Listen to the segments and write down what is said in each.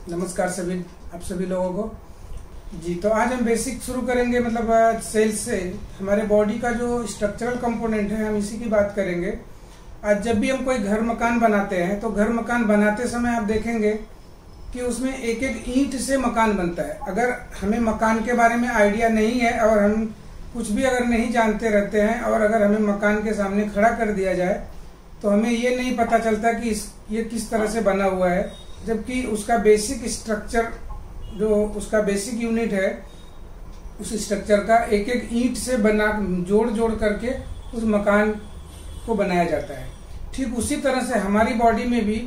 नमस्कार आप सभी लोगों को जी। तो आज हम बेसिक शुरू करेंगे, मतलब सेल्स से। हमारे बॉडी का जो स्ट्रक्चरल कंपोनेंट है, हम इसी की बात करेंगे आज। जब भी हम कोई घर मकान बनाते हैं तो घर मकान बनाते समय आप देखेंगे कि उसमें एक एक ईंट से मकान बनता है। अगर हमें मकान के बारे में आइडिया नहीं है और हम कुछ भी अगर नहीं जानते रहते हैं और अगर हमें मकान के सामने खड़ा कर दिया जाए तो हमें ये नहीं पता चलता कि ये किस तरह से बना हुआ है, जबकि उसका बेसिक स्ट्रक्चर, जो उसका बेसिक यूनिट है, उस स्ट्रक्चर का एक एक ईंट से बना जोड़ करके उस मकान को बनाया जाता है। ठीक उसी तरह से हमारी बॉडी में भी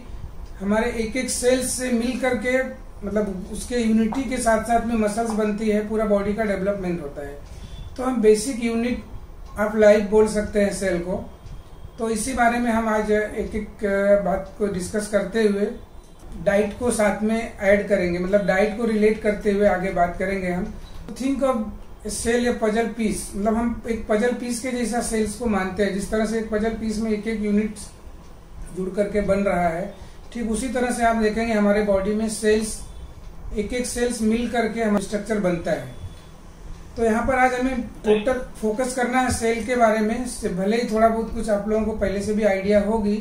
हमारे एक एक सेल्स से मिल करके, मतलब उसके यूनिटी के साथ साथ में मसल्स बनती है, पूरा बॉडी का डेवलपमेंट होता है। तो हम बेसिक यूनिट ऑफ लाइफ बोल सकते हैं सेल को। तो इसी बारे में हम आज एक एक बात को डिस्कस करते हुए डाइट को साथ में ऐड करेंगे, मतलब डाइट को रिलेट करते हुए आगे बात करेंगे हम। थिंक ऑफ सेल या पजल पीस, मतलब हम एक पजल पीस के जैसा सेल्स को मानते हैं। जिस तरह से एक पजल पीस में एक एक यूनिट जुड़ करके बन रहा है, ठीक उसी तरह से आप देखेंगे हमारे बॉडी में सेल्स, एक एक सेल्स मिल करके हमारा स्ट्रक्चर बनता है। तो यहाँ पर आज हमें टोटल फोकस करना है सेल के बारे में। भले ही थोड़ा बहुत कुछ आप लोगों को पहले से भी आइडिया होगी,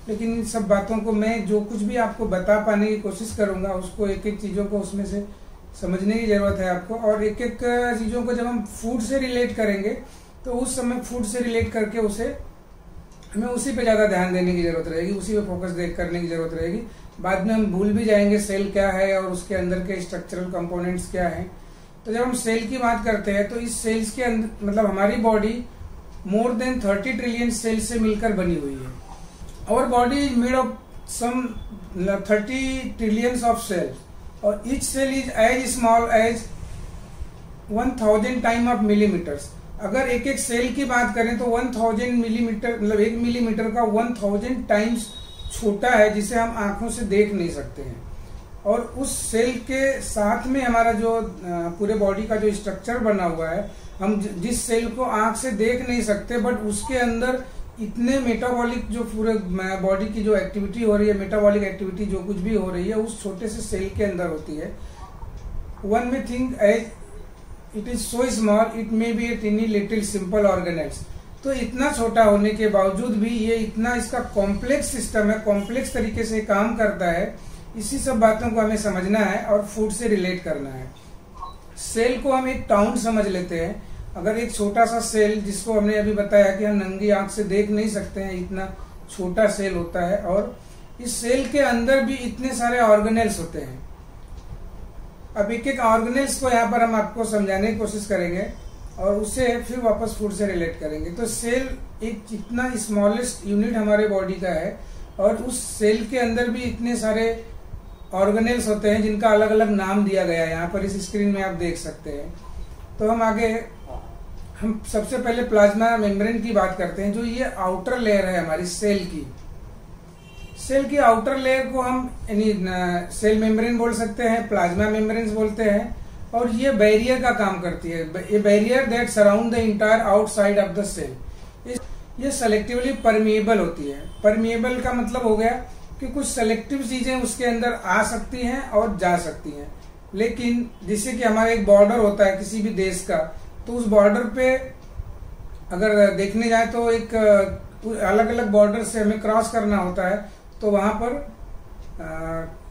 लेकिन इन सब बातों को मैं जो कुछ भी आपको बता पाने की कोशिश करूंगा, उसको एक एक चीजों को उसमें से समझने की जरूरत है आपको। और एक एक चीजों को जब हम फूड से रिलेट करेंगे तो उस समय फूड से रिलेट करके हमें उसी पे ज्यादा ध्यान देने की जरूरत रहेगी, उसी पे फोकस करने की जरूरत रहेगी। बाद में हम भूल भी जाएंगे सेल क्या है और उसके अंदर के स्ट्रक्चरल कंपोनेंट्स क्या है। तो जब हम सेल की बात करते हैं तो इस सेल्स के अंदर, मतलब हमारी body more than 30 trillion cell से मिलकर बनी हुई है। Our body is made of some 30 trillions of cells, और each cell is as small as 1000 time of millimetres. अगर एक एक सेल की बात करें तो 1000 मिलीमीटर, मतलब 1 मिलीमीटर का 1000 टाइम्स छोटा है, जिसे हम आंखों से देख नहीं सकते हैं। और उस सेल के साथ में हमारा जो पूरे बॉडी का जो स्ट्रक्चर बना हुआ है, हम जिस सेल को आंख से देख नहीं सकते, बट उसके अंदर इतने मेटाबॉलिक, जो पूरे बॉडी की जो एक्टिविटी हो रही है, मेटाबॉलिक एक्टिविटी जो कुछ भी हो रही है, उस छोटे से सेल के अंदर होती है। One may think as it is so small it may be a tiny little simple organelles. तो इतना छोटा होने के बावजूद भी ये इतना, इसका कॉम्प्लेक्स सिस्टम है, कॉम्प्लेक्स तरीके से काम करता है। इसी सब बातों को हमें समझना है और फूड से रिलेट करना है। सेल को हम एक टाउन समझ लेते हैं। अगर एक छोटा सा सेल, जिसको हमने अभी बताया कि हम नंगी आंख से देख नहीं सकते हैं, इतना छोटा सेल होता है, और इस सेल के अंदर भी इतने सारे ऑर्गेनेल्स होते हैं। अब एक एक ऑर्गेनेल्स को यहाँ पर हम आपको समझाने की कोशिश करेंगे और उससे फिर वापस फूड से रिलेट करेंगे। तो सेल एक इतना स्मॉलेस्ट यूनिट हमारे बॉडी का है, और उस सेल के अंदर भी इतने सारे ऑर्गेनेल्स होते हैं जिनका अलग अलग नाम दिया गया है। यहाँ पर इस स्क्रीन में आप देख सकते हैं। तो हम सबसे पहले प्लाज्मा मेम्ब्रेन की बात करते हैं, जो ये आउटर लेयर है हमारी सेल की। सेल की आउटर लेयर को हम सेल मेम्ब्रेन बोल सकते हैं, प्लाज्मा मेम्ब्रेन्स बोलते हैं, और ये बैरियर का काम करती है। ये barrier that surround the entire outside of the cell. ये सेलेक्टिवली परमिएबल होती है। परमिएबल का मतलब हो गया कि कुछ सेलेक्टिव चीजें उसके अंदर आ सकती हैं और जा सकती हैं, लेकिन जैसे कि हमारा एक बॉर्डर होता है किसी भी देश का, तो उस बॉर्डर पे अगर देखने जाए तो एक अलग अलग बॉर्डर से हमें क्रॉस करना होता है, तो वहां पर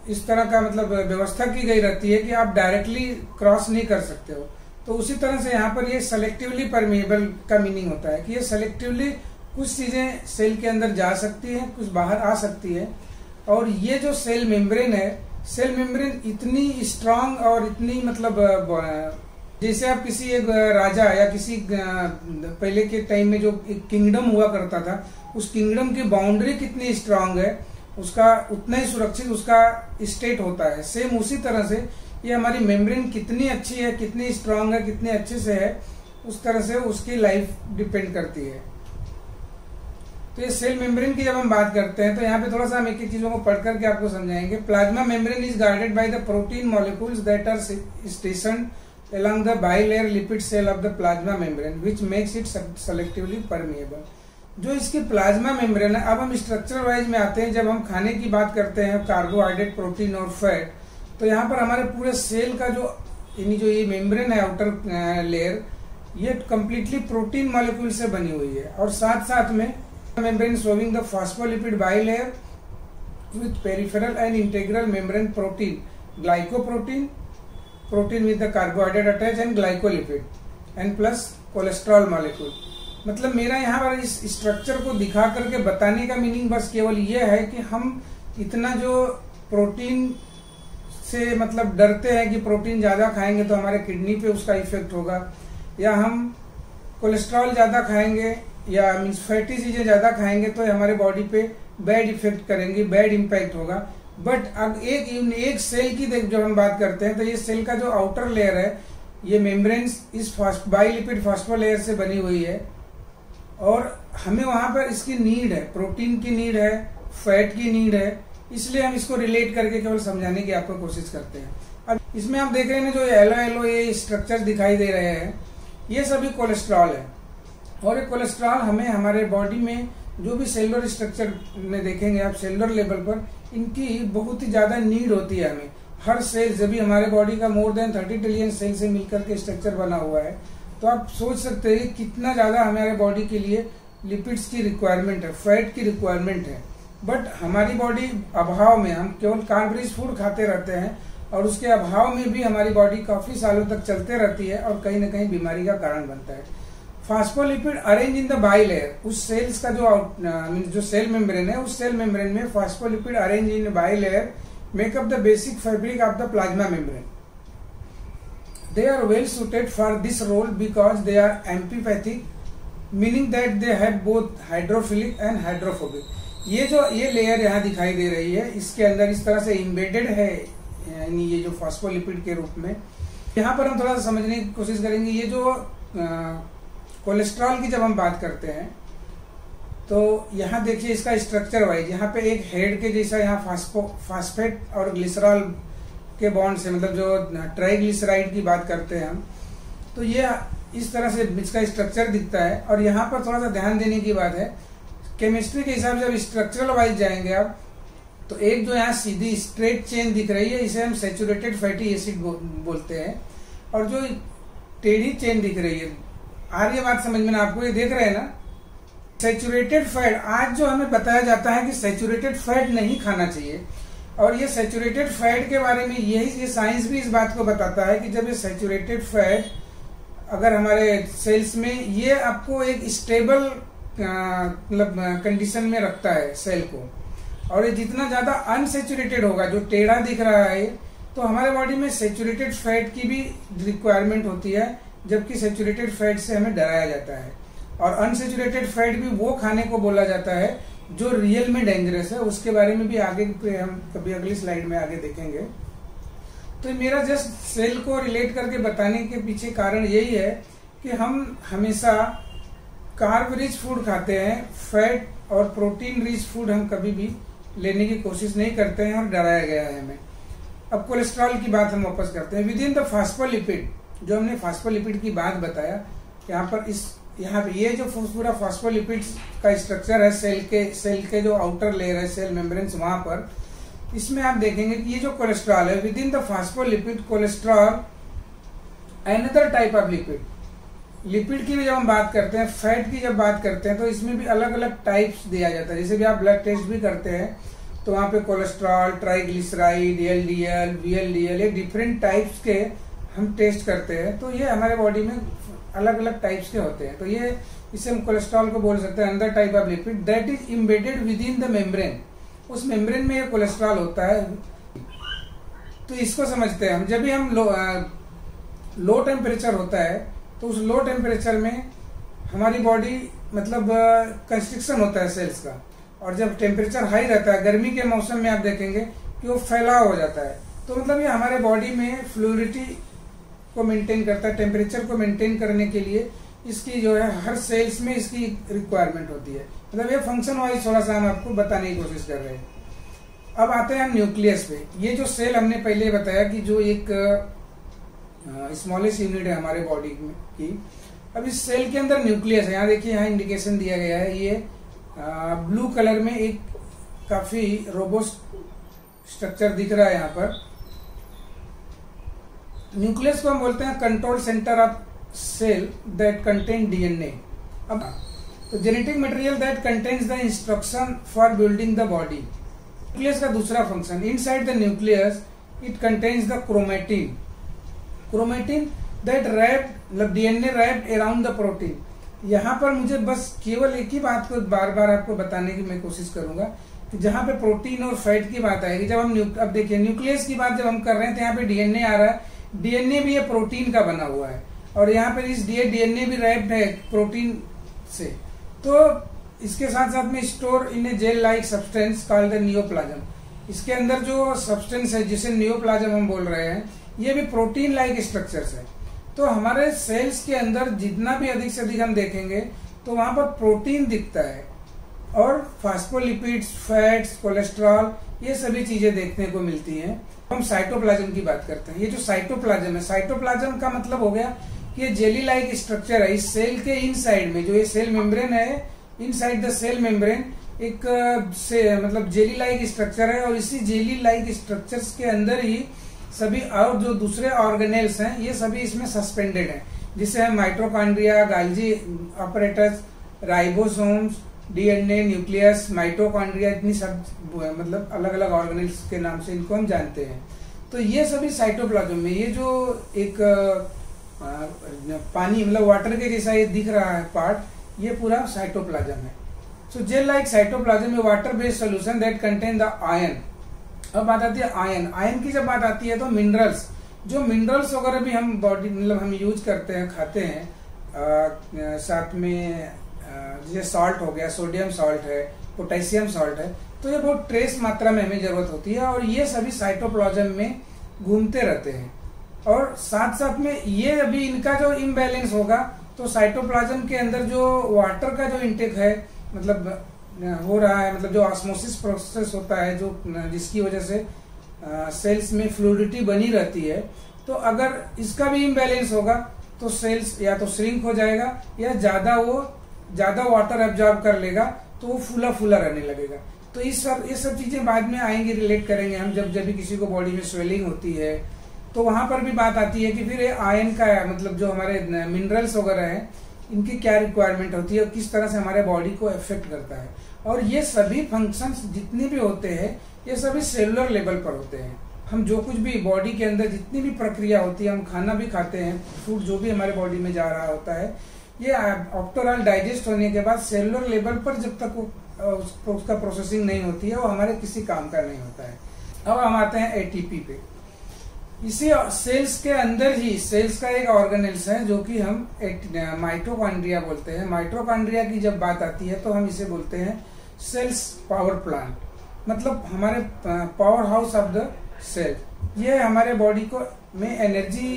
इस तरह का, मतलब व्यवस्था की गई रहती है कि आप डायरेक्टली क्रॉस नहीं कर सकते हो। तो उसी तरह से यहाँ पर ये सेलेक्टिवली परमिएबल का मीनिंग होता है कि ये सेलेक्टिवली कुछ चीजें सेल के अंदर जा सकती है, कुछ बाहर आ सकती है। और ये जो सेल मेम्ब्रेन है, सेल मेम्ब्रेन इतनी स्ट्रांग और इतनी, मतलब जैसे आप किसी एक राजा या किसी पहले के टाइम में जो एक किंगडम हुआ करता था, उस किंगडम की बाउंड्री कितनी स्ट्रांग है, उसका उतना ही सुरक्षित उसका स्टेट होता है। सेम उसी तरह से ये हमारी मेम्ब्रेन कितनी अच्छी है, कितनी स्ट्रांग है, कितने अच्छे से है, उस तरह से उसकी लाइफ डिपेंड करती है। तो ये सेल मेम्ब्रेन की जब हम बात करते हैं तो यहाँ पे थोड़ा सा हम एक एक चीजों को पढ़ करके आपको समझाएंगे। Plasma membrane is guarded by the protein molecules that are stationed along the bilayer lipid cell of the plasma membrane which makes it selectively permeable। जो इसकी प्लाज्मा मेम्ब्रेन है, अब हम स्ट्रक्चर वाइज में आते हैं। जब हम खाने की बात करते हैं, कार्बोहाइड्रेट, प्रोटीन और फैट, तो यहाँ पर हमारे पूरे सेल का जो यानी जो ये मेम्ब्रेन है आउटर लेयर, ये कम्प्लीटली प्रोटीन मॉलिक्यूल से बनी हुई है। और साथ साथ में membrane showing the phospholipid bilayer with peripheral and integral membrane protein, glycoprotein, protein with the carbohydrate attach and glycolipid and plus cholesterol molecule. मतलब मेरा यहाँ पर इस स्ट्रक्चर को दिखा करके बताने का मीनिंग बस केवल ये है कि हम इतना जो प्रोटीन से मतलब डरते हैं कि प्रोटीन ज्यादा खाएंगे तो हमारे किडनी पे उसका इफेक्ट होगा, या हम कोलेस्ट्रॉल ज्यादा खाएंगे या मीन्स फैटी चीजें ज्यादा खाएंगे तो हमारे बॉडी पे बैड इफेक्ट करेंगी, बैड इम्पैक्ट होगा। बट अब एक सेल की जब हम बात करते हैं तो ये सेल का जो आउटर लेयर है, ये मेम्ब्रेन्स इस बाइलिपिड फॉस्फोलेयर से बनी हुई है और हमें वहां पर इसकी नीड है, प्रोटीन की नीड है, फैट की नीड है, इसलिए हम इसको रिलेट करके केवल समझाने की आपको कोशिश करते हैं। अब इसमें आप देख रहे हैं जो येलो येलो ये स्ट्रक्चर दिखाई दे रहे हैं, ये सभी कोलेस्ट्रॉल है। और ये कोलेस्ट्रॉल हमें हमारे बॉडी में जो भी सेलुलर स्ट्रक्चर में देखेंगे आप, सेलुलर लेवल पर इनकी बहुत ही ज्यादा नीड होती है हमें। हर सेल, जब भी हमारे बॉडी का मोर देन 30 ट्रिलियन सेल से मिलकर के स्ट्रक्चर बना हुआ है, तो आप सोच सकते हैं कितना ज्यादा हमारे बॉडी के लिए लिपिड्स की रिक्वायरमेंट है, फैट की रिक्वायरमेंट है। बट हमारी बॉडी अभाव में, हम केवल कार्ब रिच फूड खाते रहते हैं और उसके अभाव में भी हमारी बॉडी काफी सालों तक चलते रहती है और कहीं ना कहीं बीमारी का कारण बनता है। Phospholipid arrange in the bilayer, उस सेल्स का जो सेल मेम्ब्रेन है, उस सेल मेम्ब्रेन में phospholipid arrange in bilayer make up the basic fabric of the plasma membrane. They are well suited for this role because they are amphipathic, meaning that they have both hydrophilic and hydrophobic। ये layer यहाँ दिखाई दे रही है, इसके अंदर इस तरह से इम्बेडेड है, यानी ये जो फॉस्फोलिपिड के रूप में। यहाँ पर हम थोड़ा सा समझने की कोशिश करेंगे। ये जो कोलेस्ट्रॉल की जब हम बात करते हैं तो यहाँ देखिए इसका स्ट्रक्चर वाइज, यहाँ पे एक हेड के जैसा यहाँ फास्फेट और ग्लिसरॉल के बॉन्ड से, मतलब जो ट्राइग्लिसराइड की बात करते हैं हम, तो ये इस तरह से इसका स्ट्रक्चर दिखता है। और यहाँ पर थोड़ा सा ध्यान देने की बात है, केमिस्ट्री के हिसाब से जब स्ट्रक्चरल वाइज जाएंगे आप, तो एक जो यहाँ सीधी स्ट्रेट चेन दिख रही है, इसे हम सैचुरेटेड फैटी एसिड बोलते हैं। और जो टेढ़ी चेन दिख रही है, आ रही है बात समझ में ना आपको? ये देख रहे हैं ना, सैचुरेटेड फैट। आज जो हमें बताया जाता है कि सैचुरेटेड फैट नहीं खाना चाहिए, और ये सैचुरेटेड फैट के बारे में ये साइंस भी इस बात को बताता है कि जब ये सैचुरेटेड फैट अगर हमारे सेल्स में, ये आपको एक स्टेबल मतलब कंडीशन में रखता है सेल को, और ये जितना ज्यादा अनसेचुरेटेड होगा, जो टेढ़ा दिख रहा है, तो हमारे बॉडी में सैचुरेटेड फैट की भी रिक्वायरमेंट होती है, जबकि सैचुरेटेड फैट से हमें डराया जाता है। और अनसेचुरेटेड फैट भी वो खाने को बोला जाता है जो रियल में डेंजरस है। उसके बारे में भी आगे हम कभी अगली स्लाइड में आगे देखेंगे। तो मेरा जस्ट सेल को रिलेट करके बताने के पीछे कारण यही है कि हम हमेशा कार्ब रिच फूड खाते हैं, फैट और प्रोटीन रिच फूड हम कभी भी लेने की कोशिश नहीं करते हैं और डराया गया है हमें। अब कोलेस्ट्रॉल की बात हम वापस करते हैं। विद इन द फास्फोलिपिड, जो हमने फास्फोलिपिड की बात बताया, यहाँ पर यहाँ पे ये जो पूरा फास्फोलिपिड्स का स्ट्रक्चर है, सेल के जो आउटर लेयर है, सेल मेम्ब्रेन्स, वहां पर इसमें आप देखेंगे कि ये जो कोलेस्ट्रॉल है, with in the phospholipid cholesterol another type of lipid. Lipid की भी जब हम बात करते हैं, फैट की जब बात करते हैं, तो इसमें भी अलग अलग टाइप्स दिया जाता है। जैसे भी आप ब्लड टेस्ट भी करते हैं तो वहां पे कोलेस्ट्रॉल, ट्राइग्लिसराइड, एलडीएल, वीएलडीएल, ये डिफरेंट टाइप्स के हम टेस्ट करते हैं। तो ये हमारे बॉडी में अलग अलग टाइप्स के होते हैं। तो ये इसे हम कोलेस्ट्रॉल को बोल सकते हैं another type of lipid that is embedded with in the membrane. उस मेम्ब्रेन में ये कोलेस्ट्रॉल होता है। तो इसको समझते हैं हम, जब भी हम लो टेम्परेचर होता है, तो उस लो टेम्परेचर में हमारी बॉडी मतलब कंस्ट्रिक्शन होता है सेल्स का, और जब टेम्परेचर हाई रहता है, गर्मी के मौसम में आप देखेंगे कि वो फैलाव हो जाता है। तो मतलब ये हमारे बॉडी में फ्लूइडिटी को मेंटेन करता है, टेम्परेचर को मेंटेन करने के लिए इसकी जो है हर सेल्स में इसकी रिक्वायरमेंट होती है। मतलब ये फंक्शन वाइज थोड़ा सा हम आपको बताने की कोशिश कर रहे हैं। अब आते हैं हम न्यूक्लियस पे। ये जो सेल हमने पहले बताया कि जो एक स्मॉलेस्ट यूनिट है हमारे बॉडी की। अब इस सेल के अंदर न्यूक्लियस है, यहाँ देखिए, यहाँ इंडिकेशन दिया गया है। ये ब्लू कलर में एक काफी रोबोस्ट स्ट्रक्चर दिख रहा है यहाँ पर। न्यूक्लियस को हम बोलते हैं control centre of cell that contain DNA. अब तो genetic material that contains the instruction for building the body. Nucleus का दूसरा function, inside the nucleus it contains the chromatin. Chromatin that wrapped मतलब DNA wrapped around the protein. यहाँ पर मुझे बस केवल एक ही बात को बार बार आपको बताने की मैं कोशिश करूंगा कि जहां पे प्रोटीन और फैट की बात आएगी, जब हम अब देखिए न्यूक्लियस की बात जब हम कर रहे हैं तो यहाँ पे डीएनए आ रहा है, डीएनए भी ये प्रोटीन का बना हुआ है और यहाँ पे इस डीएनए भी रैप्ड है प्रोटीन से। तो इसके साथ साथ में store in A gel like substance called the neoplasm. इसके अंदर जो सब्सटेंस है जिसे नियोप्लाज्म हम बोल रहे हैं, ये भी प्रोटीन लाइक स्ट्रक्चर्स है। तो हमारे सेल्स के अंदर जितना भी अधिक से अधिक हम देखेंगे तो वहां पर प्रोटीन दिखता है और फास्फोलिपिड्स, फैट्स, कोलेस्ट्रॉल, ये सभी चीजें देखने को मिलती हैं। हम साइटोप्लाज्म की बात करते हैं। ये जो साइटोप्लाज्म है, साइटोप्लाज्म का मतलब हो गया कि ये जेली लाइक स्ट्रक्चर है। इस सेल के इनसाइड में जो ये सेल मेम्ब्रेन है, इनसाइड द सेल मेम्ब्रेन एक मतलब जेली लाइक स्ट्रक्चर है और इसी जेली लाइक स्ट्रक्चर्स के अंदर ही सभी और जो दूसरे ऑर्गेनेल्स हैं ये सभी इसमें सस्पेंडेड हैं, जिसे हम mitochondria, गाल्जी apparatus, ribosomes, DNA, nucleus, mitochondria, इतनी सब मतलब अलग अलग ऑर्गेनेल्स के नाम से इनको हम जानते हैं। तो ये सभी साइटोप्लाज्म में, ये जो एक पानी मतलब वाटर के जैसा ये दिख रहा है पार्ट, ये पूरा साइटोप्लाज्म है। सो जेल लाइक साइटोप्लाज्म में water based solution that contain the ion. अब बात आती है आयन। आयन की जब बात आती है तो मिनरल्स, जो मिनरल्स वगैरह भी हम बॉडी मतलब हम यूज करते हैं, खाते हैं, साथ में जैसे सॉल्ट हो गया, सोडियम सॉल्ट है, पोटेशियम सॉल्ट है, तो ये बहुत ट्रेस मात्रा में हमें जरूरत होती है और ये सभी साइटोप्लाज्म में घूमते रहते हैं। और साथ साथ में ये अभी इनका जो इम्बैलेंस होगा तो साइटोप्लाज्म के अंदर जो वाटर का जो इंटेक है मतलब हो रहा है, मतलब जो ऑस्मोसिस प्रोसेस होता है जो जिसकी वजह से सेल्स में फ्लूइडिटी बनी रहती है, तो अगर इसका भी इम्बैलेंस होगा तो सेल्स या तो श्रिंक हो जाएगा या ज्यादा वाटर एब्जॉर्ब कर लेगा तो वो फूला फूला रहने लगेगा। तो ये सब चीजें बाद में आएंगी, रिलेट करेंगे हम जब भी किसी को बॉडी में स्वेलिंग होती है तो वहां पर भी बात आती है कि फिर आयन का मतलब जो हमारे मिनरल्स वगैरह हैं इनकी क्या रिक्वायरमेंट होती है और किस तरह से हमारे बॉडी को इफेक्ट करता है। और ये सभी फंक्शंस जितने भी होते हैं ये सभी सेलुलर लेवल पर होते हैं। हम जो कुछ भी बॉडी के अंदर जितनी भी प्रक्रिया होती है, हम खाना भी खाते हैं, फूड जो भी हमारे बॉडी में जा रहा होता है, ये आफ्टर ऑल डाइजेस्ट होने के बाद सेलुलर लेवल पर जब तक उसका प्रोसेसिंग नहीं होती है वो हमारे किसी काम का नहीं होता है। अब हम आते हैं एटीपी पे। इसी सेल्स के अंदर ही सेल्स का एक ऑर्गेनेल्स है जो कि हम माइटोकॉन्ड्रिया बोलते हैं। माइटोकॉन्ड्रिया की जब बात आती है तो हम इसे बोलते हैं सेल्स पावर प्लांट, मतलब हमारे power house of the cell. ये हमारे बॉडी को में एनर्जी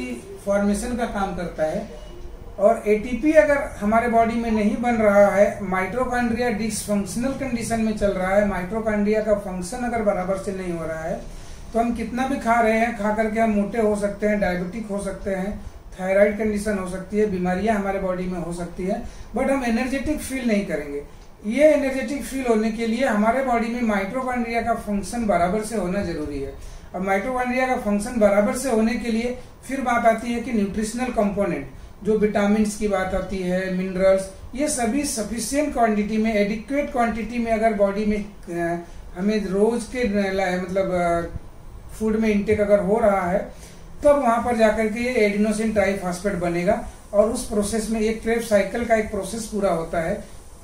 फॉर्मेशन का काम करता है। और एटीपी अगर हमारे बॉडी में नहीं बन रहा है, माइटोकॉन्ड्रिया डिसफंक्शनल कंडीशन में चल रहा है, माइटोकॉन्ड्रिया का फंक्शन अगर बराबर से नहीं हो रहा है, तो हम कितना भी खा रहे हैं, खा करके हम मोटे हो सकते हैं, डायबिटिक हो सकते हैं, थायराइड कंडीशन हो सकती है, बीमारियां हमारे बॉडी में हो सकती है, बट हम एनर्जेटिक फील नहीं करेंगे। ये एनर्जेटिक फील होने के लिए हमारे बॉडी में माइटोकॉन्ड्रिया का फंक्शन बराबर से होना जरूरी है। अब माइटोकॉन्ड्रिया का फंक्शन बराबर से होने के लिए फिर बात आती है कि न्यूट्रिशनल कंपोनेंट, जो विटामिन की बात आती है, मिनरल्स, ये सभी सफिशियंट क्वांटिटी में, एडिक्वेट क्वांटिटी में अगर बॉडी में हमें रोज के मतलब फूड में इंटेक अगर हो रहा है, तब वहां पर जाकर के ये एडिनोसिन ट्राइफॉस्फेट बनेगा और उस प्रोसेस में एक क्रेब्स साइकिल का एक प्रोसेस पूरा होता है,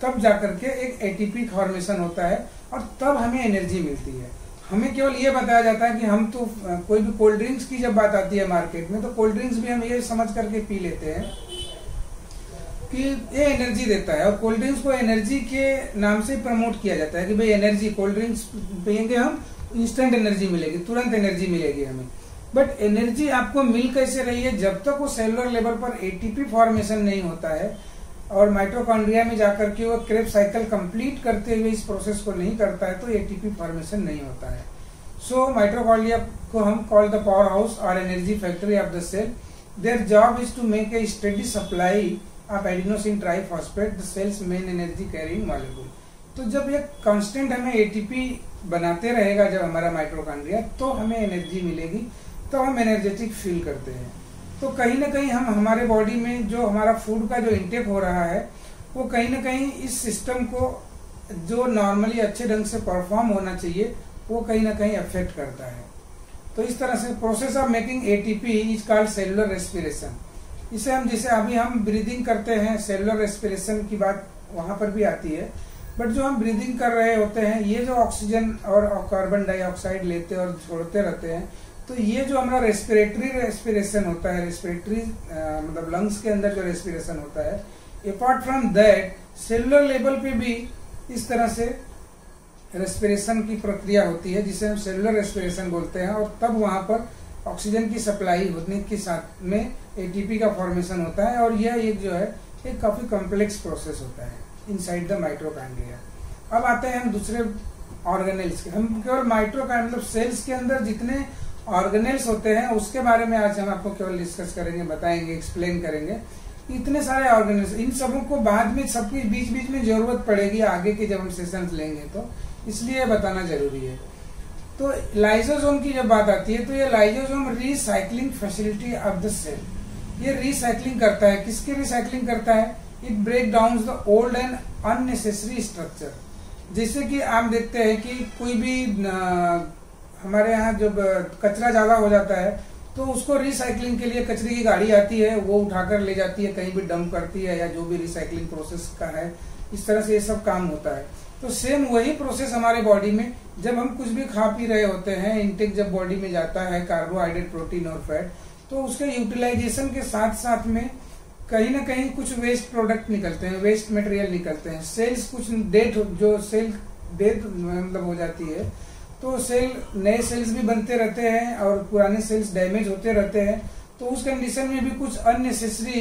तब जाकर के एक एटीपी फॉर्मेशन होता है और तब हमें एनर्जी मिलती है। हमें केवल ये बताया जाता है कि हम तो कोई भी कोल्ड ड्रिंक्स की जब बात आती है मार्केट में, तो कोल्ड ड्रिंक्स भी हम ये समझ करके पी लेते हैं कि ये एनर्जी देता है और कोल्ड ड्रिंक्स को एनर्जी के नाम से प्रमोट किया जाता है कि भाई एनर्जी, कोल्ड ड्रिंक्स पियेंगे हम, इंस्टेंट एनर्जी मिलेगी, तुरंत एनर्जी मिलेगी हमें। बट एनर्जी आपको मिल कैसे रही है? जब तक वो सेलुलर लेवल पर एटीपी फॉर्मेशन नहीं होता है और माइटोकॉन्ड्रिया में जाकर के वो क्रेब्स साइकिल कंप्लीट करते हुए इस प्रोसेस को नहीं करता है, तो एटीपी फॉर्मेशन नहीं होता है। सो माइटोकॉन्ड्रिया को हम कॉल द पावर हाउस और energy factory of the cell. Their job is to make a steady supply of adenosine triphosphate, the cell's main energy carrying molecule. तो जब ये कांस्टेंट हमें एटीपी बनाते रहेगा जब हमारा माइटोकॉन्ड्रिया, तो हमें एनर्जी मिलेगी, तो हम एनर्जेटिक फील करते हैं। तो कहीं ना कहीं हम हमारे बॉडी में जो हमारा फूड का जो इंटेक हो रहा है वो कहीं ना कहीं इस सिस्टम को जो नॉर्मली अच्छे ढंग से परफॉर्म होना चाहिए वो कहीं ना कहीं अफेक्ट करता है। तो इस तरह से process of making ATP is called cellular respiration. इसे हम जैसे अभी हम ब्रीदिंग करते हैं, सेलुलर रेस्पिरेशन की बात वहां पर भी आती है, बट जो हम ब्रीदिंग कर रहे होते हैं ये जो ऑक्सीजन और कार्बन डाइऑक्साइड लेते और छोड़ते रहते हैं, तो ये जो हमारा रेस्पिरेटरी रेस्पिरेशन होता है, रेस्पिरेटरी मतलब लंग्स के अंदर जो रेस्पिरेशन होता है, apart from that cellular level पे भी इस तरह से रेस्पिरेशन की प्रक्रिया होती है जिसे हम सेलुलर रेस्पिरेशन बोलते हैं। और तब वहां पर ऑक्सीजन की सप्लाई होने के साथ में एटीपी का फॉर्मेशन होता है और यह एक जो है एक काफी कॉम्प्लेक्स प्रोसेस होता है इनसाइड द माइटोकॉन्ड्रिया। अब आते हैं हम दूसरे ऑर्गेनेल्स के। हम केवल माइटोकॉन्ड्रिया मतलब सेल्स के अंदर जितने ऑर्गेनेल्स होते हैं उसके बारे में आज हम आपको केवल डिस्कस करेंगे, बताएंगे, एक्सप्लेन करेंगे। इतने सारे ऑर्गेनेल्स, इन सबों को बाद में सबकी बीच बीच में जरूरत पड़ेगी आगे के जब हम सेशन लेंगे, तो इसलिए बताना जरूरी है। तो लाइसोसोम की जब बात आती है तो ये lysosome recycling facility of the cell. ये रिसाइकलिंग करता है, किसकी रिसाइकलिंग करता है? It break down the old and unnecessary structure. जैसे कि आप देखते हैं कि कोई भी हमारे यहाँ जब कचरा ज्यादा हो जाता है तो उसको रिसाइकलिंग के लिए कचरे की गाड़ी आती है, वो उठाकर ले जाती है, कहीं भी डंप करती है, या जो भी रिसाइकलिंग प्रोसेस का है, इस तरह से ये सब काम होता है। तो सेम वही प्रोसेस हमारे बॉडी में जब हम कुछ भी खा पी रहे होते हैं, इनटेक जब बॉडी में जाता है कार्बोहाइड्रेट, प्रोटीन और फैट, तो उसके यूटिलाइजेशन के साथ साथ में कहीं ना कहीं कुछ वेस्ट प्रोडक्ट निकलते हैं, वेस्ट मटेरियल निकलते हैं। सेल्स कुछ डेथ, जो सेल डेथ मतलब हो जाती है तो सेल, नए सेल्स भी बनते रहते हैं और पुराने सेल्स डैमेज होते रहते हैं। तो उस कंडीशन में भी कुछ अननेसेसरी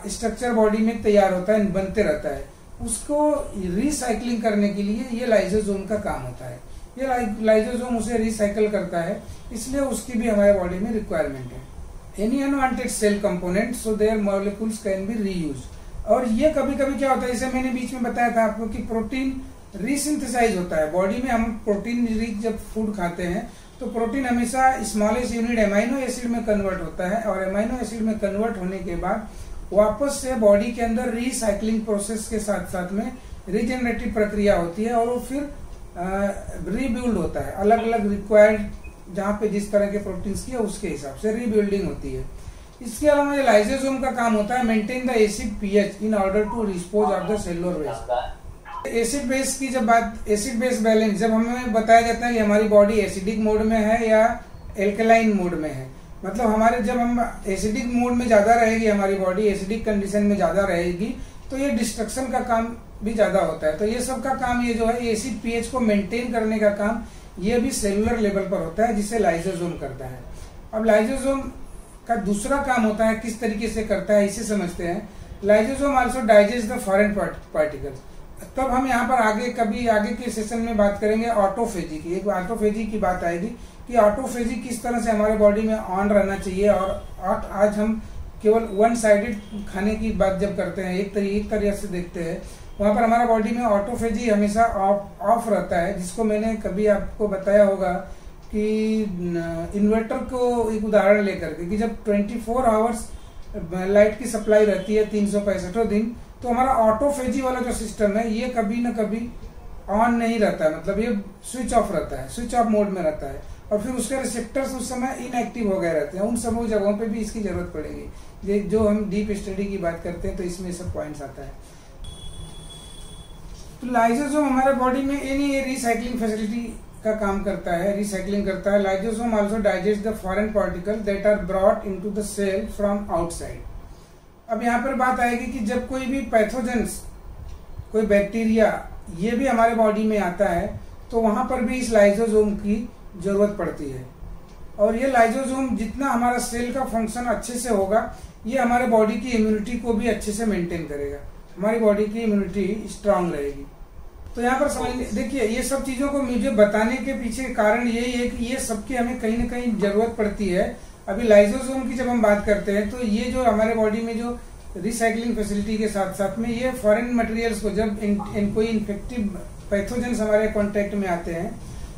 स्ट्रक्चर बॉडी में तैयार होता है, बनते रहता है। उसको रिसाइकलिंग करने के लिए ये लाइसोसोम का काम होता है। ये लाइसोसोम उसे रिसाइकल करता है, इसलिए उसकी भी हमारे बॉडी में रिक्वायरमेंट है। Any unwanted cell component so their molecules can be reused. और ये कभी कभी क्या होता है, जैसे मैंने बीच में बताया था आपको कि प्रोटीन रीसिंथेसाइज होता है बॉडी में। हम प्रोटीन रिच जब फूड खाते हैं तो प्रोटीन हमेशा स्मॉलेस्ट यूनिट एमाइनो एसिड में कन्वर्ट होता है, और एमाइनो एसिड में कन्वर्ट होने के बाद वापस से बॉडी के अंदर रिसाइकलिंग प्रोसेस के साथ साथ में रीजेनरेटिव प्रक्रिया होती है और वो फिर रीबिल्ड होता है। अलग अलग रिक्वायर्ड जहां पे जिस तरह के प्रोटीन्स की है उसके हिसाब से रीबिल्डिंग होती है। इसके अलावा ये लाइसोसोम का काम होता है maintain the acid pH in order to dispose of the cellular waste. Acid base की जब बात, एसिड बेस बैलेंस, जब हमें बताया जाता है कि हमारी बॉडी एसिडिक मोड में है या एल्कलाइन मोड में है, मतलब हमारे जब हम एसिडिक मोड में ज्यादा रहेगी, हमारी बॉडी एसिडिक कंडीशन में ज्यादा रहेगी, तो ये डिस्ट्रक्शन का काम भी ज्यादा होता है। तो ये सब का काम, ये जो है एसिड पीएच को मेंटेन करने का काम, ये भी सेलुलर लेवल पर होता है, जिसे लाइसोसोम करता है। अब लाइसोसोम का दूसरा काम होता है, किस तरीके से करता है इसे समझते हैं। Lysosome also digest the foreign particles. तब हम यहाँ पर आगे के सेशन में बात करेंगे ऑटोफेजी की। एक ऑटोफेजी की बात आएगी कि ऑटोफेजी किस तरह से हमारे बॉडी में ऑन रहना चाहिए। और आज हम केवल वन साइडेड खाने की बात जब करते हैं, एक तरह से देखते हैं, वहां पर हमारा बॉडी में ऑटोफेजी हमेशा ऑफ रहता है, जिसको मैंने कभी आपको बताया होगा कि इन्वर्टर को एक उदाहरण लेकर के, कि जब 24 आवर्स लाइट की सप्लाई रहती है 365 दिन, तो हमारा ऑटोफेजी वाला जो सिस्टम है ये कभी न कभी ऑन नहीं रहता है, मतलब ये स्विच ऑफ रहता है, स्विच ऑफ मोड में रहता है, और फिर उसके रिसेप्टर्स उस समय इनएक्टिव हो गए रहते हैं। उन सब जगहों पे भी इसकी जरूरत पड़ेगी। जो हम डीप स्टडी की बात करते हैं तो इसमें सब पॉइंट्स आता है। तो लाइसोसोम हमारे बॉडी में ये रिसाइकलिंग फैसिलिटी का काम करता है, रिसाइकलिंग करता है। Lysosome also digest the foreign particle that are brought into the cell from outside. अब यहाँ पर बात आएगी कि जब कोई भी पैथोजेंस, कोई बैक्टीरिया, ये भी हमारे बॉडी में आता है, तो वहां पर भी इस लाइसोसोम की जरूरत पड़ती है। और ये लाइसोसोम जितना हमारा सेल का फंक्शन अच्छे से होगा, ये हमारे बॉडी की इम्यूनिटी को भी अच्छे से मेंटेन करेगा, हमारी बॉडी की इम्यूनिटी स्ट्रांग रहेगी। तो यहाँ पर समझ देखिए, ये सब चीजों को मुझे बताने के पीछे कारण यही है कि ये सबकी हमें कहीं ना कहीं जरूरत पड़ती है। अभी लाइसोसोम की जब हम बात करते हैं तो ये जो हमारे बॉडी में जो रिसाइकलिंग फैसिलिटी के साथ साथ में ये फॉरेन मटेरियल्स को, जब कोई इन्फेक्टिव पैथोजेंस हमारे कांटेक्ट में आते हैं,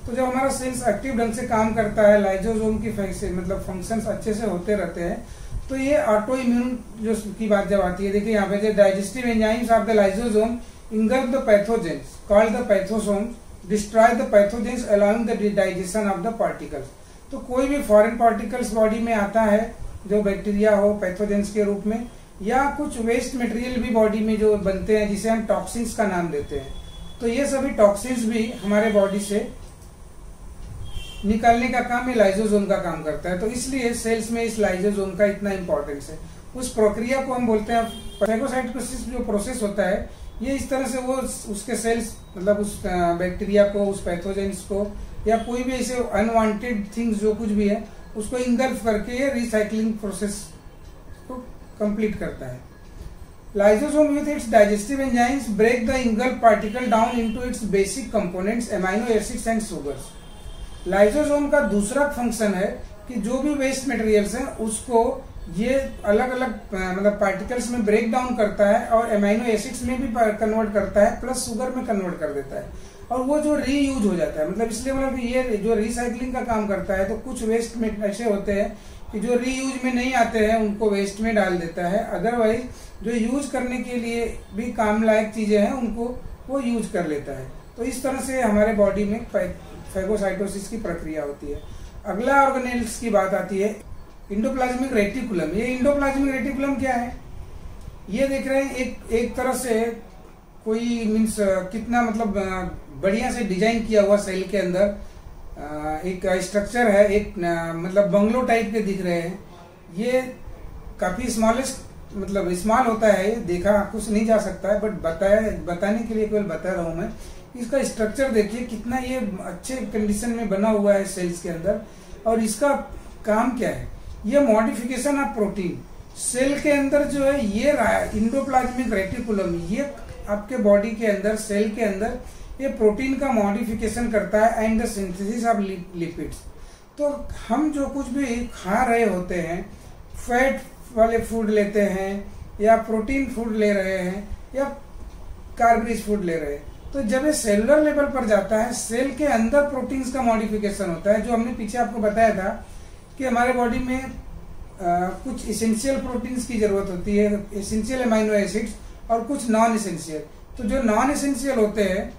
तो जब हमारा सेल्स एक्टिव ढंग से काम करता है, लाइसोसोम की मतलब फंक्शंस अच्छे से होते रहते हैं, तो ये ऑटो इम्यून जो की बात जब आती है, देखिए यहाँ पे जो digestive enzymes of the lysosome engulf the pathogens called the phagosome, destroy the pathogens allowing the digestion of the particles. तो कोई भी फॉरेन पार्टिकल्स बॉडी में आता है, जो बैक्टीरिया हो पैथोजेंस के रूप में, या कुछ वेस्ट मटेरियल भी बॉडी में जो बनते हैं जिसे हम टॉक्सिन्स का नाम देते हैं, तो ये सभी टॉक्सिन्स भी हमारे बॉडी से निकालने का काम ये लाइसोसोम का काम करता है। तो इसलिए सेल्स में इस लाइसोसोम का इतना इंपॉर्टेंस है। उस प्रक्रिया को हम बोलते हैं फैगोसाइटोसिस। जो प्रोसेस होता है ये इस तरह से वो उसके सेल्स मतलब उस बैक्टीरिया को, उस पैथोजेंस को, या कोई भी ऐसे अनवांटेड थिंग्स जो कुछ भी है उसको इंगल्फ करके ये रिसाइकलिंग प्रोसेस को कंप्लीट करता है। Lysosome with its digestive enzymes break the engulf particle down into its basic components amino acids and sugars. Lysosome का दूसरा फंक्शन है कि जो भी वेस्ट मटेरियल्स हैं उसको ये अलग अलग मतलब पार्टिकल्स में ब्रेक डाउन करता है और एमाइनो एसिड्स में भी कन्वर्ट करता है, प्लस शुगर में कन्वर्ट कर देता है, और वो जो रीयूज हो जाता है। मतलब इसलिए मतलब ये जो रिसाइकलिंग का काम करता है, तो कुछ वेस्ट में ऐसे होते हैं कि जो रीयूज में नहीं आते हैं उनको वेस्ट में डाल देता है, अदरवाइज जो यूज करने के लिए भी काम लायक चीजें हैं उनको वो यूज कर लेता है। तो इस तरह से हमारे बॉडी में फैगोसाइटोसिस की प्रक्रिया होती है। अगला ऑर्गेनेल्स की बात आती है इंडोप्लाज्मिक रेटिकुलम। ये इंडोप्लाज्मिक रेटिकुलम क्या है? ये देख रहे हैं एक तरह से कोई मीन्स कितना मतलब बढ़िया से डिजाइन किया हुआ सेल के अंदर एक स्ट्रक्चर है, एक मतलब बंगलो टाइप के दिख रहे हैं। ये काफी स्मॉलेस्ट मतलब स्मॉल होता है, ये देखा कुछ नहीं जा सकता है, बट बताने के लिए केवल बता रहा हूं मैं। इसका स्ट्रक्चर देखिए कितना ये अच्छे कंडीशन में बना हुआ है सेल्स के अंदर, और इसका काम क्या है? ये मॉडिफिकेशन ऑफ प्रोटीन सेल के अंदर जो है ये इंडोप्लाज्मिक रेटिकुलम, ये आपके बॉडी के अंदर सेल के अंदर ये प्रोटीन का मॉडिफिकेशन करता है and the synthesis of lipids. तो हम जो कुछ भी खा रहे होते हैं, फैट वाले फूड लेते हैं या प्रोटीन फूड ले रहे हैं या कार्बोहाइड्रेट फूड ले रहे हैं, तो जब ये सेलुलर लेवल पर जाता है, सेल के अंदर प्रोटीन्स का मॉडिफिकेशन होता है। जो हमने पीछे आपको बताया था कि हमारे बॉडी में कुछ इसेंशियल प्रोटीन्स की जरूरत होती है, इसेंशियल अमाइनो एसिड्स, और कुछ नॉन इसेंशियल। तो जो नॉन इसेंशियल होते हैं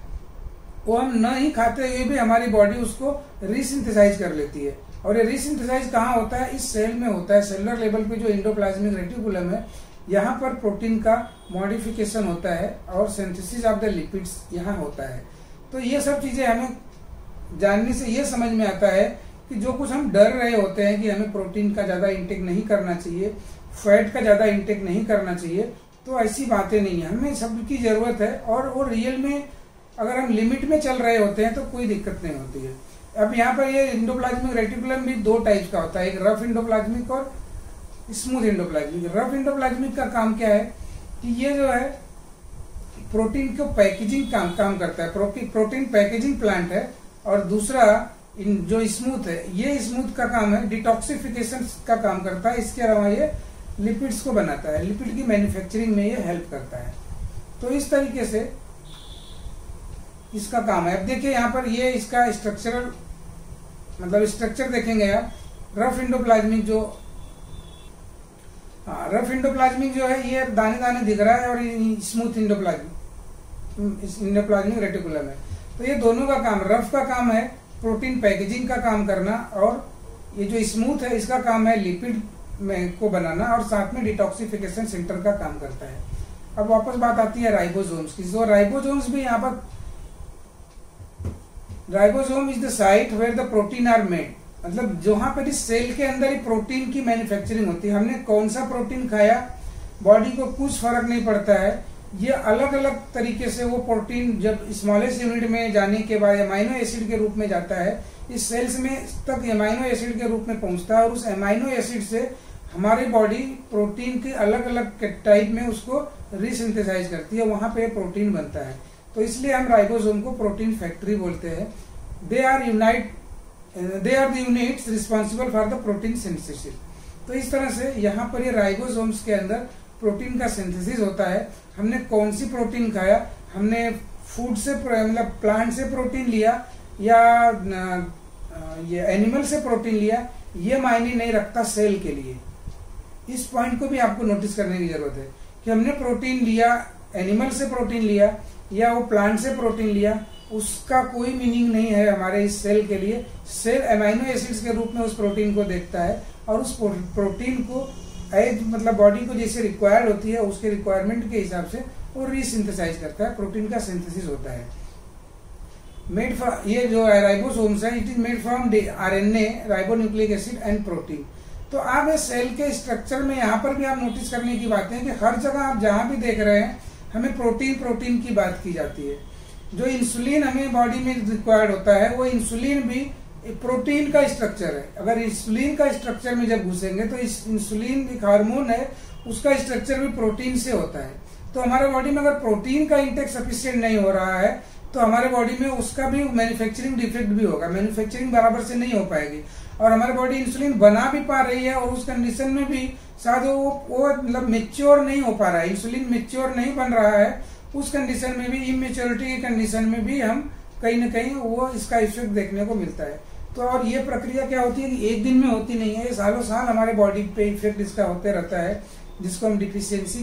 वो हम न ही खाते हुए भी हमारी बॉडी उसको रीसिंथेसाइज कर लेती है। और ये रीसिंथेसाइज कहाँ होता है? इस सेल में होता है। सेलुलर लेवल पे जो इंडोप्लाज्मिक रेटिकुलम है, यहाँ पर प्रोटीन का मॉडिफिकेशन होता है और सिंथेसिस ऑफ द लिपिड्स यहाँ होता है। तो ये सब चीजें हमें जानने से ये समझ में आता है कि जो कुछ हम डर रहे होते हैं कि हमें प्रोटीन का ज्यादा इंटेक नहीं करना चाहिए, फैट का ज्यादा इंटेक नहीं करना चाहिए, तो ऐसी बातें नहीं है। हमें सबकी जरूरत है, और वो रियल में अगर हम लिमिट में चल रहे होते हैं तो कोई दिक्कत नहीं होती है। अब यहाँ पर ये इंडोप्लाज्मिक रेटिकुलम भी दो टाइप का होता है, एक रफ इंडोप्लाज्मिक और स्मूथ इंडोप्लाज्मिक। रफ इंडोप्लाज्मिक का काम क्या है कि ये जो है प्रोटीन को पैकेजिंग काम करता है, प्रोटीन पैकेजिंग प्लांट है। और दूसरा जो स्मूथ है, ये स्मूथ का काम है डिटॉक्सिफिकेशन का काम करता है। इसके अलावा ये लिपिड्स को बनाता है, लिपिड की मैन्युफैक्चरिंग में ये हेल्प करता है। तो इस तरीके से इसका काम है। अब देखिए यहाँ पर ये इसका स्ट्रक्चरल मतलब स्ट्रक्चर देखेंगे आप, रफ इंडोप्लाज्मिक जो है ये दाने दाने दिख रहा है, और स्मूथ इंडोप्लाज्मिक रेटिकुलम है। तो ये दोनों का काम, रफ का काम है प्रोटीन पैकेजिंग का काम करना, और ये जो स्मूथ है इसका काम है लिपिड में को बनाना, और साथ में डिटॉक्सिफिकेशन सेंटर का काम करता है। अब वापस बात आती है राइबोसोम्स की। जो राइबोसोम्स भी यहाँ पर, ribosome is the site where the protein are made, मतलब जहां पर इस सेल के अंदर ही प्रोटीन की मैन्युफैक्चरिंग होती है। हमने कौन सा प्रोटीन खाया, बॉडी को कुछ फर्क नहीं पड़ता है। ये अलग अलग तरीके से वो प्रोटीन जब स्मॉलेस्ट यूनिट में जाने के बाद अमाइनो एसिड के रूप में जाता है, इस सेल्स में तक अमाइनो एसिड के रूप में पहुंचता है, और उस अमाइनो एसिड से हमारी बॉडी प्रोटीन के अलग अलग टाइप में उसको रीसिंथेसाइज करती है, वहां पे प्रोटीन बनता है। तो इसलिए हम राइबोसोम को प्रोटीन फैक्ट्री बोलते हैं। They are the units responsible for the protein synthesis. तो इस तरह से यहाँ पर ये राइबोसोम्स के अंदर प्रोटीन का सिंथेसिस होता है। हमने कौन सी प्रोटीन खाया, हमने फूड से मतलब प्लांट से प्रोटीन लिया या ये एनिमल से प्रोटीन लिया, ये मायने नहीं रखता सेल के लिए। इस पॉइंट को भी आपको नोटिस करने की जरूरत है कि हमने प्रोटीन लिया, एनिमल से प्रोटीन लिया या वो प्लांट से प्रोटीन लिया, उसका कोई मीनिंग नहीं है हमारे इस सेल के लिए। सेल अमाइनो एसिड्स के रूप में उस प्रोटीन को देखता है और उस प्रोटीन को एज मतलब बॉडी को जैसे रिक्वायर्ड होती है उसके रिक्वायरमेंट के हिसाब से वो रीसिंथेसाइज करता है, प्रोटीन का सिंथेसिस होता है। मेड फ्रॉम, ये जो राइबोसोम्स है, it is made from RNA, ribonucleic acid and protein. तो आप इस सेल के स्ट्रक्चर में यहाँ पर भी आप नोटिस करने की बात है कि हर जगह आप जहां भी देख रहे हैं हमें प्रोटीन की बात की जाती है। जो इंसुलिन हमें बॉडी में रिक्वायर्ड होता है वो इंसुलिन भी प्रोटीन का स्ट्रक्चर है। अगर इंसुलिन का स्ट्रक्चर में जब घुसेंगे तो इस इंसुलिन एक हार्मोन है, उसका स्ट्रक्चर भी प्रोटीन से होता है। तो हमारे बॉडी में अगर प्रोटीन का इंटेक सफिशिएंट नहीं हो रहा है तो हमारे बॉडी में उसका भी मैन्युफैक्चरिंग डिफेक्ट भी होगा, मैन्युफैक्चरिंग बराबर से नहीं हो पाएगी और हमारी बॉडी इंसुलिन बना भी पा रही है और उस कंडीशन में भी शायद वो मतलब मेच्योर नहीं हो पा रहा है, इंसुलिन मेच्योर नहीं बन रहा है, उस कंडीशन में भी, इमेच्योरिटी की कंडीशन में भी हम कहीं ना कहीं वो इसका इफेक्ट देखने को मिलता है। तो और ये प्रक्रिया क्या होती है कि एक दिन में होती नहीं है, ये सालों साल हमारे बॉडी पे इफेक्ट इसका होते रहता है, जिसको हम डिफिशियंसी